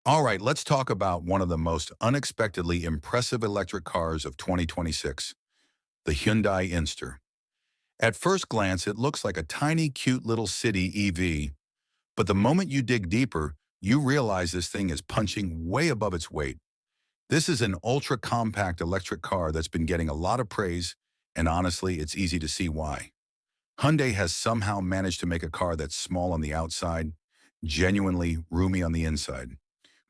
All right, let's talk about one of the most unexpectedly impressive electric cars of 2026, the Hyundai Inster. At first glance, it looks like a tiny, cute little city EV, but the moment you dig deeper, you realize this thing is punching way above its weight. This is an ultra-compact electric car that's been getting a lot of praise, and honestly, it's easy to see why. Hyundai has somehow managed to make a car that's small on the outside, genuinely roomy on the inside,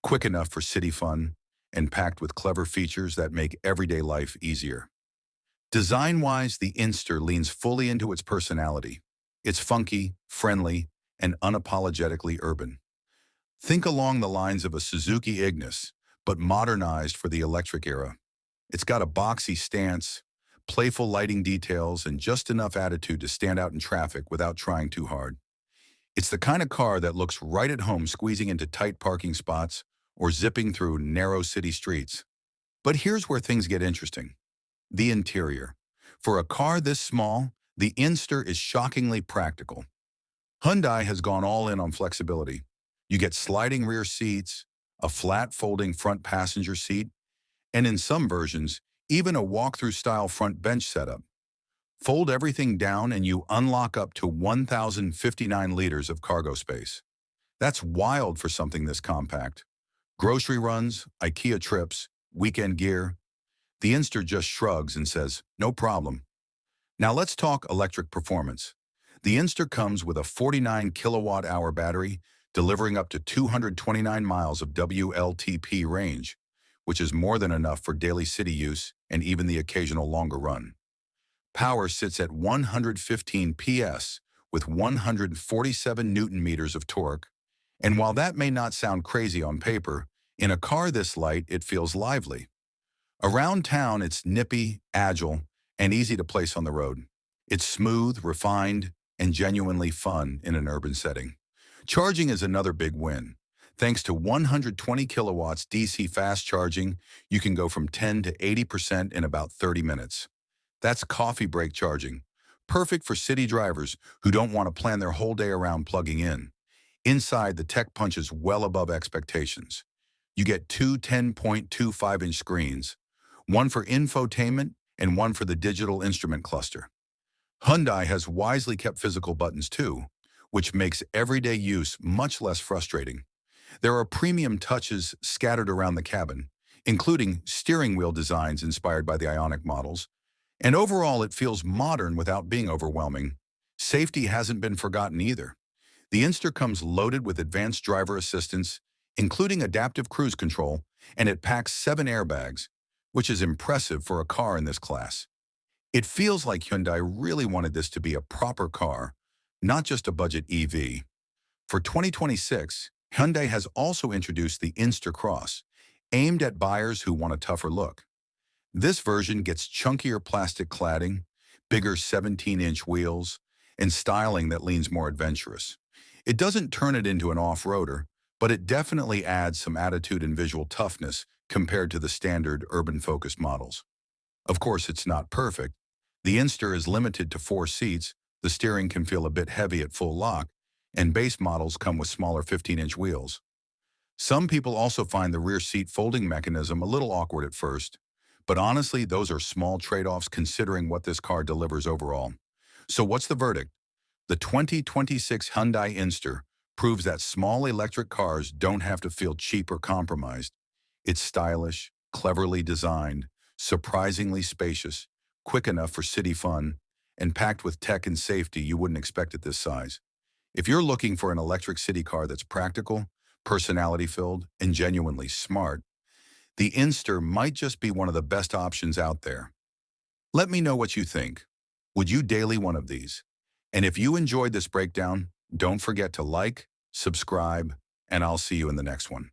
quick enough for city fun, and packed with clever features that make everyday life easier. Design-wise, the Inster leans fully into its personality. It's funky, friendly, and unapologetically urban. Think along the lines of a Suzuki Ignis, but modernized for the electric era. It's got a boxy stance, playful lighting details, and just enough attitude to stand out in traffic without trying too hard. It's the kind of car that looks right at home squeezing into tight parking spots or zipping through narrow city streets. But here's where things get interesting. The interior. For a car this small, the Inster is shockingly practical. Hyundai has gone all in on flexibility. You get sliding rear seats, a flat folding front passenger seat, and in some versions, even a walk-through style front bench setup. Fold everything down and you unlock up to 1,059 liters of cargo space. That's wild for something this compact. Grocery runs, IKEA trips, weekend gear. The Inster just shrugs and says, no problem. Now let's talk electric performance. The Inster comes with a 49 kilowatt-hour battery, delivering up to 229 miles of WLTP range, which is more than enough for daily city use and even the occasional longer run. Power sits at 115 PS with 147 Newton meters of torque. And while that may not sound crazy on paper, in a car this light, it feels lively. Around town, it's nippy, agile, and easy to place on the road. It's smooth, refined, and genuinely fun in an urban setting. Charging is another big win. Thanks to 120 kilowatts DC fast charging, you can go from 10 to 80% in about 30 minutes. That's coffee break charging, perfect for city drivers who don't want to plan their whole day around plugging in. Inside, the tech punches well above expectations. You get two 10.25-inch screens, one for infotainment and one for the digital instrument cluster. Hyundai has wisely kept physical buttons too, which makes everyday use much less frustrating. There are premium touches scattered around the cabin, including steering wheel designs inspired by the Ioniq models, and overall it feels modern without being overwhelming. Safety hasn't been forgotten either. The Inster comes loaded with advanced driver assistance, including adaptive cruise control, and it packs 7 airbags, which is impressive for a car in this class. It feels like Hyundai really wanted this to be a proper car, not just a budget EV. For 2026, Hyundai has also introduced the Inster Cross, aimed at buyers who want a tougher look. This version gets chunkier plastic cladding, bigger 17-inch wheels, and styling that leans more adventurous. It doesn't turn it into an off-roader, but it definitely adds some attitude and visual toughness compared to the standard urban-focused models. Of course, it's not perfect. The Inster is limited to 4 seats, the steering can feel a bit heavy at full lock, and base models come with smaller 15-inch wheels. Some people also find the rear seat folding mechanism a little awkward at first, but honestly, those are small trade-offs considering what this car delivers overall. So what's the verdict? The 2026 Hyundai Inster proves that small electric cars don't have to feel cheap or compromised. It's stylish, cleverly designed, surprisingly spacious, quick enough for city fun, and packed with tech and safety you wouldn't expect at this size. If you're looking for an electric city car that's practical, personality-filled, and genuinely smart, the Inster might just be one of the best options out there. Let me know what you think. Would you daily one of these? And if you enjoyed this breakdown, don't forget to like, subscribe, and I'll see you in the next one.